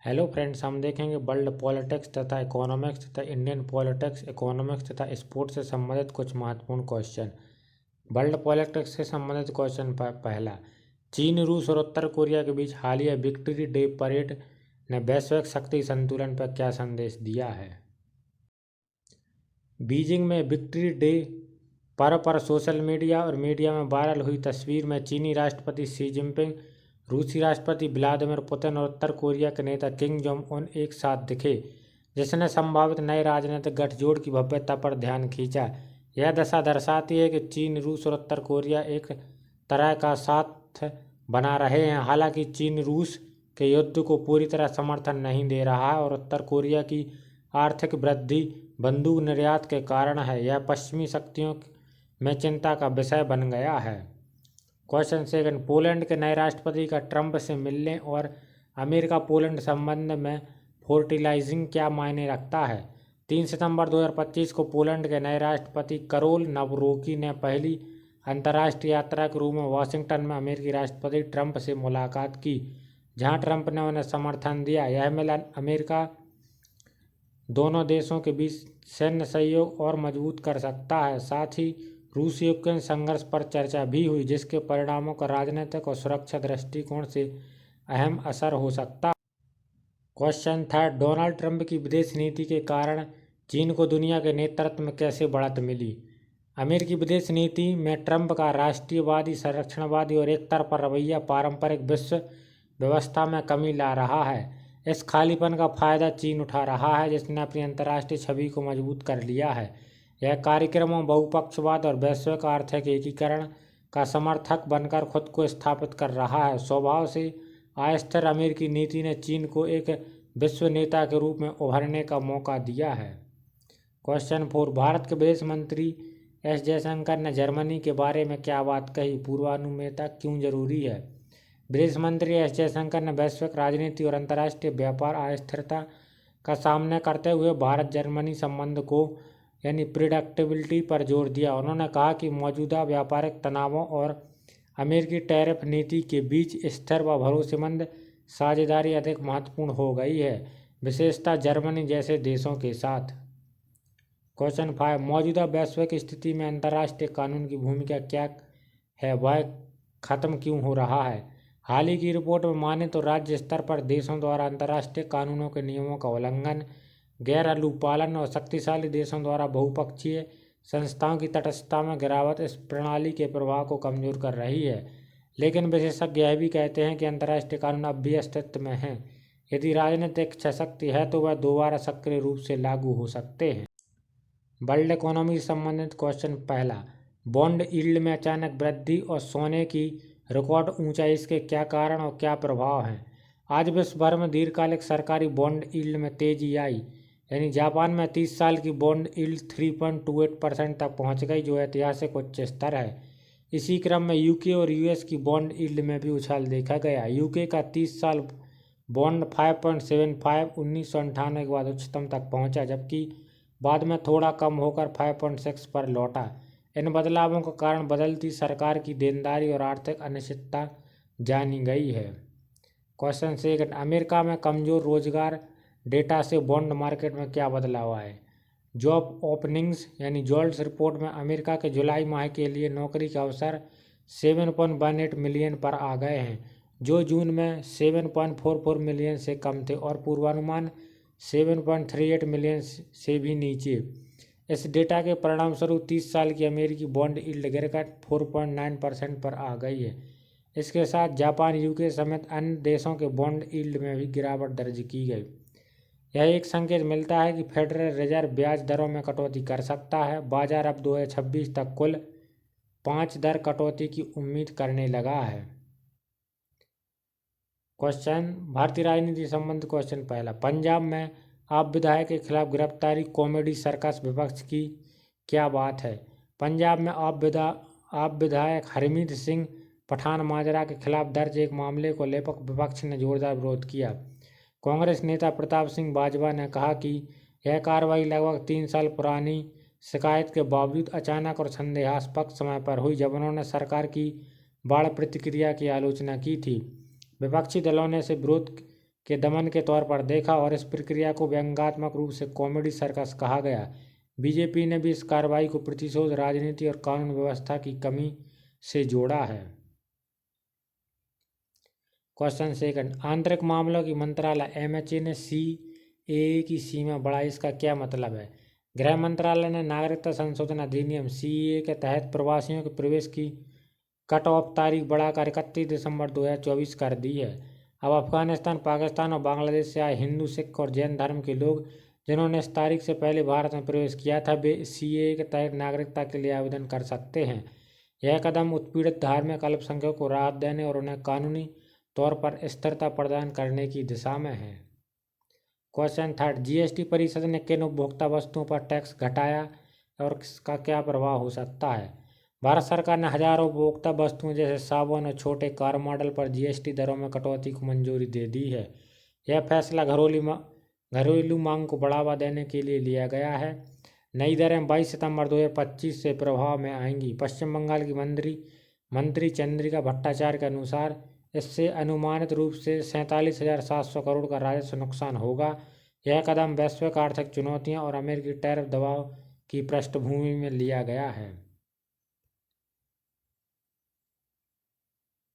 Hello friends, हम देखेंगे world politics तथा इकोनॉमिक्स तथा इंडियन पॉलिटिक्स, इकोनॉमिक्स तथा स्पोर्ट्स से संबंधित कुछ महत्वपूर्ण क्वेश्चन। वर्ल्ड पॉलिटिक्स से संबंधित क्वेश्चन पहला, चीन, रूस और उत्तर कोरिया के बीच हालिया विक्ट्री डे परेड ने वैश्विक शक्ति संतुलन पर क्या संदेश दिया है। बीजिंग में विक्ट्री डे पर सोशल मीडिया और मीडिया में वायरल हुई तस्वीर में चीनी राष्ट्रपति शी जिनपिंग, रूसी राष्ट्रपति व्लादिमीर पुतिन और उत्तर कोरिया के नेता किम जोंग उन एक साथ दिखे, जिसने संभावित नए राजनीतिक गठजोड़ की भव्यता पर ध्यान खींचा। यह दशा दर्शाती है कि चीन, रूस और उत्तर कोरिया एक तरह का साथ बना रहे हैं। हालांकि चीन रूस के युद्ध को पूरी तरह समर्थन नहीं दे रहा है और उत्तर कोरिया की आर्थिक वृद्धि बंदूक निर्यात के कारण है। यह पश्चिमी शक्तियों में चिंता का विषय बन गया है। क्वेश्चन सेकंड, पोलैंड के नए राष्ट्रपति का ट्रंप से मिलने और अमेरिका पोलैंड संबंध में फोर्टिलाइजिंग क्या मायने रखता है। 3 सितंबर 2025 को पोलैंड के नए राष्ट्रपति करोल नवरोकी ने पहली अंतर्राष्ट्रीय यात्रा के रूप में वाशिंगटन में अमेरिकी राष्ट्रपति ट्रंप से मुलाकात की, जहां ट्रंप ने उन्हें समर्थन दिया। यह मिलन अमेरिका दोनों देशों के बीच सैन्य सहयोग और मजबूत कर सकता है। साथ ही रूस यूक्रेन संघर्ष पर चर्चा भी हुई, जिसके परिणामों का राजनीतिक और सुरक्षा दृष्टिकोण से अहम असर हो सकता है। क्वेश्चन थर्ड, डोनाल्ड ट्रंप की विदेश नीति के कारण चीन को दुनिया के नेतृत्व में कैसे बढ़त मिली। अमेरिकी विदेश नीति में ट्रंप का राष्ट्रीयवादी, संरक्षणवादी और एक तरफा रवैया पारंपरिक विश्व व्यवस्था में कमी ला रहा है। इस खालीपन का फायदा चीन उठा रहा है, जिसने अपनी अंतर्राष्ट्रीय छवि को मजबूत कर लिया है। यह कार्यक्रमों, बहुपक्षवाद और वैश्विक आर्थिक एकीकरण का समर्थक बनकर खुद को स्थापित कर रहा है। स्वभाव से अस्थिर अमेरिकी नीति ने चीन को एक विश्व नेता के रूप में उभरने का मौका दिया है। क्वेश्चन 4, भारत के विदेश मंत्री एस जयशंकर ने जर्मनी के बारे में क्या बात कही। पूर्वानुमेयता क्यों जरूरी है। विदेश मंत्री एस जयशंकर ने वैश्विक राजनीति और अंतर्राष्ट्रीय व्यापार अस्थिरता का सामना करते हुए भारत जर्मनी संबंध को यानी प्रिडिक्टेबिलिटी पर जोर दिया। उन्होंने कहा कि मौजूदा व्यापारिक तनावों और अमेरिकी टैरिफ नीति के बीच स्थिर व भरोसेमंद साझेदारी अधिक महत्वपूर्ण हो गई है, विशेषतः जर्मनी जैसे देशों के साथ। क्वेश्चन 5, मौजूदा वैश्विक स्थिति में अंतर्राष्ट्रीय कानून की भूमिका क्या है, वह खत्म क्यों हो रहा है। हाल ही की रिपोर्ट में माने तो राज्य स्तर पर देशों द्वारा अंतर्राष्ट्रीय कानूनों के नियमों का उल्लंघन, गैर अनुपालन और शक्तिशाली देशों द्वारा बहुपक्षीय संस्थाओं की तटस्थता में गिरावट इस प्रणाली के प्रभाव को कमजोर कर रही है। लेकिन विशेषज्ञ यह भी कहते हैं कि अंतर्राष्ट्रीय कानून अब भी अस्तित्व में हैं। यदि राजनीतिक इच्छा शक्ति है तो वह दोबारा सक्रिय रूप से लागू हो सकते हैं। वर्ल्ड इकोनॉमी से संबंधित क्वेश्चन पहला, बॉन्ड यील्ड में अचानक वृद्धि और सोने की रिकॉर्ड ऊंचाई, इसके क्या कारण और क्या प्रभाव हैं। आज विश्व भर में दीर्घकालिक सरकारी बॉन्ड यील्ड में तेजी आई, यानी जापान में 30 साल की बॉन्ड यील्ड 3.28% तक पहुंच गई, जो ऐतिहासिक उच्च स्तर है। इसी क्रम में यूके और यूएस की बॉन्ड यील्ड में भी उछाल देखा गया। यूके का 30 साल बॉन्ड 5.75 1998 के बाद उच्चतम तक पहुंचा, जबकि बाद में थोड़ा कम होकर 5.6 पर लौटा। इन बदलावों का कारण बदलती सरकार की देनदारी और आर्थिक अनिश्चितता जानी गई है। क्वेश्चन सेकंड, अमेरिका में कमजोर रोजगार डेटा से बॉन्ड मार्केट में क्या बदलाव आए। जॉब ओपनिंग्स यानी जॉब्स रिपोर्ट में अमेरिका के जुलाई माह के लिए नौकरी के अवसर 7.18 मिलियन पर आ गए हैं, जो जून में 7.44 मिलियन से कम थे और पूर्वानुमान 7.38 मिलियन से भी नीचे। इस डेटा के परिणामस्वरूप 30 साल की अमेरिकी बॉन्ड यील्ड गिरकर 4.9% पर आ गई है। इसके साथ जापान, यूके समेत अन्य देशों के बॉन्ड यील्ड में भी गिरावट दर्ज की गई। यह एक संकेत मिलता है कि फेडरल रिजर्व ब्याज दरों में कटौती कर सकता है। बाजार अब 2026 तक कुल 5 दर कटौती की उम्मीद करने लगा है। क्वेश्चन, भारतीय राजनीति संबंधित क्वेश्चन पहला, पंजाब में आप विधायक के खिलाफ गिरफ्तारी, कॉमेडी सर्कस विपक्ष की क्या बात है। पंजाब में आप विधायक हरमीत सिंह पठान माजरा के खिलाफ दर्ज एक मामले को लेकर विपक्ष ने जोरदार विरोध किया। कांग्रेस नेता प्रताप सिंह बाजवा ने कहा कि यह कार्रवाई लगभग 3 साल पुरानी शिकायत के बावजूद अचानक और संदेहास्पद समय पर हुई, जब उन्होंने सरकार की बाढ़ प्रतिक्रिया की आलोचना की थी। विपक्षी दलों ने इसे विरोध के दमन के तौर पर देखा और इस प्रक्रिया को व्यंग्यात्मक रूप से कॉमेडी सर्कस कहा गया। बीजेपी ने भी इस कार्रवाई को प्रतिशोध राजनीति और कानून व्यवस्था की कमी से जोड़ा है। क्वेश्चन सेकंड, आंतरिक मामलों की मंत्रालय एमएचए ने सीएए की सीमा बढ़ाई, इसका क्या मतलब है? गृह मंत्रालय ने नागरिकता संशोधन अधिनियम सीएए के तहत प्रवासियों के प्रवेश की कट ऑफ तारीख बढ़ाकर 31 दिसंबर 2024 कर दी है। अब अफगानिस्तान, पाकिस्तान और बांग्लादेश से आए हिंदू, सिख और जैन धर्म के लोग जिन्होंने इस तारीख से पहले भारत में प्रवेश किया था, वे सीएए के तहत नागरिकता के लिए आवेदन कर सकते हैं। यह कदम उत्पीड़ित धार्मिक अल्पसंख्यकों को राहत देने और उन्हें कानूनी तौर पर स्थिरता प्रदान करने की दिशा में है। क्वेश्चन थर्ड, जीएसटी परिषद ने किन उपभोक्ता वस्तुओं पर टैक्स घटाया और इसका क्या प्रभाव हो सकता है? भारत सरकार ने हजारों उपभोक्ता वस्तुओं जैसे साबुन और छोटे कार मॉडल पर जीएसटी दरों में कटौती को मंजूरी दे दी है। यह फैसला घरेलू मांग को बढ़ावा देने के लिए लिया गया है। नई दरें 22 सितंबर 2025 से प्रभाव में आएंगी। पश्चिम बंगाल की मंत्री चंद्रिका भट्टाचार्य के अनुसार इससे अनुमानित रूप से 47,700 करोड़ का राजस्व नुकसान होगा। यह कदम वैश्विक आर्थिक चुनौतियों और अमेरिकी टैरिफ दबाव की पृष्ठभूमि में लिया गया है।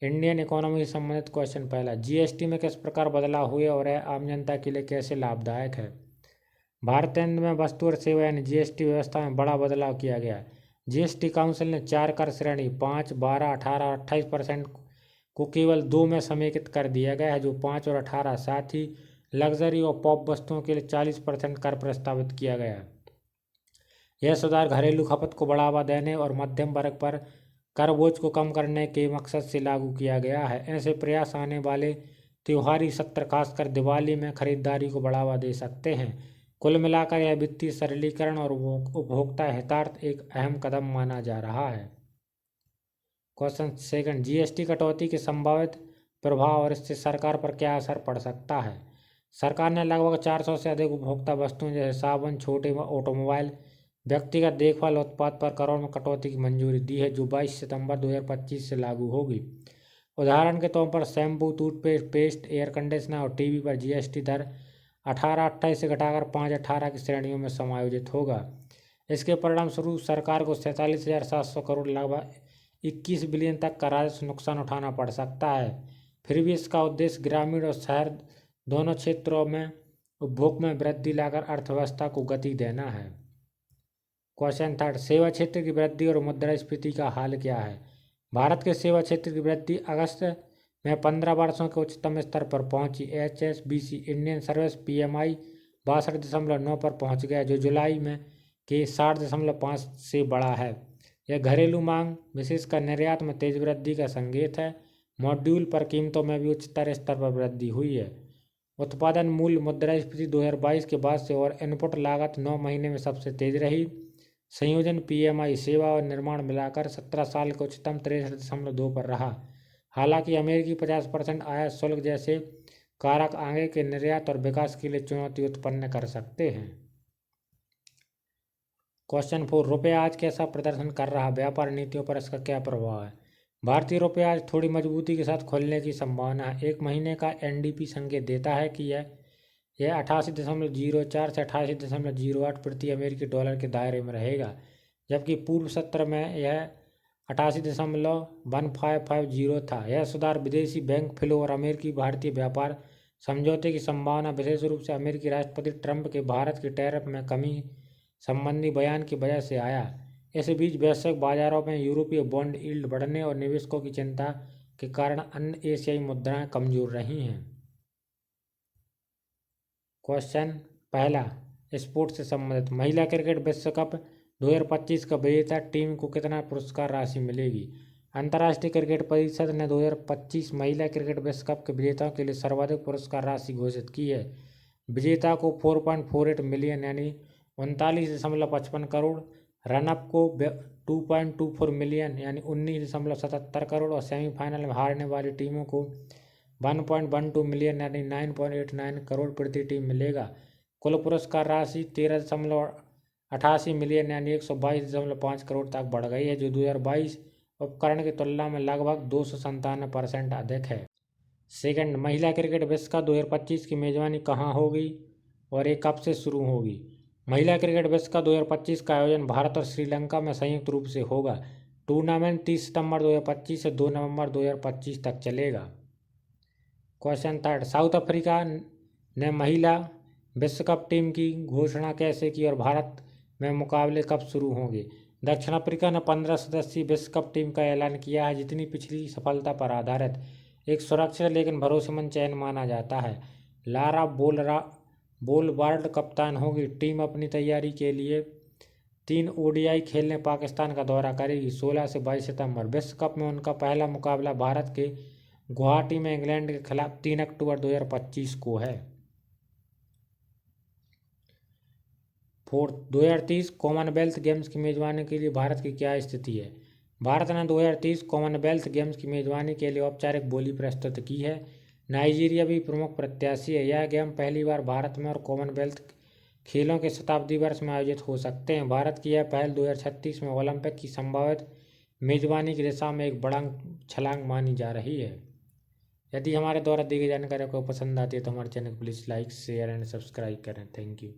इंडियन इकोनॉमी से संबंधित क्वेश्चन पहला, जीएसटी में किस प्रकार बदलाव हुए और यह आम जनता के लिए कैसे लाभदायक है? भारतीय में वस्तु और सेवा यानी जीएसटी व्यवस्था में बड़ा बदलाव किया गया। जीएसटी काउंसिल ने 4 कर श्रेणी 5, 12, 18 और 28% को केवल 2 में समेकित कर दिया गया है, जो 5 और 18। साथ ही लग्जरी और पॉप वस्तुओं के लिए 40% कर प्रस्तावित किया गया। यह सुधार घरेलू खपत को बढ़ावा देने और मध्यम वर्ग पर कर बोझ को कम करने के मकसद से लागू किया गया है। ऐसे प्रयास आने वाले त्योहारी सत्र, खासकर दिवाली में खरीदारी को बढ़ावा दे सकते हैं। कुल मिलाकर यह वित्तीय सरलीकरण और उपभोक्ता हितार्थ एक अहम कदम माना जा रहा है। क्वेश्चन सेकंड, जीएसटी कटौती के संभावित प्रभाव और इससे सरकार पर क्या असर पड़ सकता है? सरकार ने लगभग 400 से अधिक उपभोक्ता वस्तुओं जैसे साबुन, छोटे ऑटोमोबाइल, व्यक्तिगत देखभाल उत्पाद पर करों में कटौती की मंजूरी दी है, जो 22 सितंबर 2025 से लागू होगी। उदाहरण के तौर पर shampoo, toothpaste, paste, air conditioner और टीवी पर जीएसटी दर 18-28 से घटाकर 5-18 की श्रेणियों में समायोजित होगा। इसके परिणाम स्वरूप सरकार को 47,700 करोड़ लगभग 21 बिलियन तक का राजस्व नुकसान उठाना पड़ सकता है। फिर भी इसका उद्देश्य ग्रामीण और शहर दोनों क्षेत्रों में उपभोग में वृद्धि लाकर अर्थव्यवस्था को गति देना है। क्वेश्चन थर्ड, सेवा क्षेत्र की वृद्धि और मुद्रास्फीति का हाल क्या है? भारत के सेवा क्षेत्र की वृद्धि अगस्त में 15 वर्षों के उच्चतम स्तर पर पहुंची। HSBC इंडियन सर्विस PMI 62.9 पर पहुंच गया, जो जुलाई में के 60.5 से बढ़ा है। यह घरेलू मांग, विशेषकर निर्यात में तेज वृद्धि का संकेत है। मॉड्यूल पर कीमतों में भी उच्चतर स्तर पर वृद्धि हुई है। उत्पादन मूल्य मुद्रास्फीति 2022 के बाद से और इनपुट लागत 9 महीने में सबसे तेज रही। संयोजन PMI सेवा और निर्माण मिलाकर 17 साल के उच्चतम 63.2 पर रहा। हालांकि अमेरिकी 50% आयात शुल्क जैसे कारक आगे के निर्यात और विकास के लिए चुनौती उत्पन्न कर सकते हैं। क्वेश्चन 4, रुपया आज कैसा प्रदर्शन कर रहा? व्यापार नीतियों पर इसका क्या प्रभाव है? भारतीय रुपया आज थोड़ी मजबूती के साथ खुलने की संभावना है। एक महीने का NDP संकेत देता है कि यह 88.04 से 88.08 प्रति अमेरिकी डॉलर के दायरे में रहेगा, जबकि पूर्व सत्र में यह 88.1550 था। यह सुधार विदेशी बैंक फ्लो और अमेरिकी भारतीय व्यापार समझौते की संभावना, विशेष रूप से अमेरिकी राष्ट्रपति ट्रंप के भारत की टैरिफ में कमी संबंधी बयान की वजह से आया। इस बीच वैश्विक बाजारों में यूरोपीय बॉन्ड यील्ड बढ़ने और निवेशकों की चिंता के कारण अन्य एशियाई मुद्राएं कमजोर रही हैं। क्वेश्चन पहला, स्पोर्ट्स से संबंधित, महिला क्रिकेट विश्व कप 2025 का विजेता टीम को कितना पुरस्कार राशि मिलेगी? अंतर्राष्ट्रीय क्रिकेट परिषद ने 2025 महिला क्रिकेट विश्व कप के विजेताओं के लिए सर्वाधिक पुरस्कार राशि घोषित की है। विजेता को 4.48 मिलियन यानी 39.55 करोड़, रनअप को 2.24 मिलियन यानी 19.77 करोड़ और सेमीफाइनल में हारने वाली टीमों को 1.12 मिलियन यानी 9.89 करोड़ प्रति टीम मिलेगा। कुल पुरस्कार राशि 13.88 मिलियन यानी 122.5 करोड़ तक बढ़ गई है, जो 2022 उपकरण की तुलना में लगभग 297% अधिक है। सेकंड, महिला क्रिकेट विश्व कप 2025 की मेजबानी कहाँ होगी और ये कब से शुरू होगी? महिला क्रिकेट विश्व कप 2025 का आयोजन भारत और श्रीलंका में संयुक्त रूप से होगा। टूर्नामेंट 30 सितंबर 2025 से 2 नवंबर 2025 तक चलेगा। क्वेश्चन थर्ड, साउथ अफ्रीका ने महिला विश्व कप टीम की घोषणा कैसे की और भारत में मुकाबले कब शुरू होंगे? दक्षिण अफ्रीका ने 15 सदस्यीय विश्व कप टीम का ऐलान किया है, जितनी पिछली सफलता पर आधारित एक सुरक्षित लेकिन भरोसेमंद चयन माना जाता है। लारा बोलवार्ड कप्तान होगी। टीम अपनी तैयारी के लिए 3 ODI खेलने पाकिस्तान का दौरा करेगी 16 से 22 सितंबर। विश्व कप में उनका पहला मुकाबला भारत के गुवाहाटी में इंग्लैंड के खिलाफ 3 अक्टूबर 2025 को है। फोर्थ, 2030 कॉमनवेल्थ गेम्स की मेजबानी के लिए भारत की क्या स्थिति है? भारत ने 2030 कॉमनवेल्थ गेम्स की मेजबानी के लिए औपचारिक बोली प्रस्तुत की है। नाइजीरिया भी प्रमुख प्रत्याशी है। यह गेम पहली बार भारत में और कॉमनवेल्थ खेलों के शताब्दी वर्ष में आयोजित हो सकते हैं। भारत की यह पहल 2036 में ओलंपिक की संभावित मेजबानी की दिशा में एक बड़ा छलांग मानी जा रही है। यदि हमारे द्वारा दी गई जानकारी आपको पसंद आती है तो हमारे चैनल को please like, share and subscribe करें। Thank you.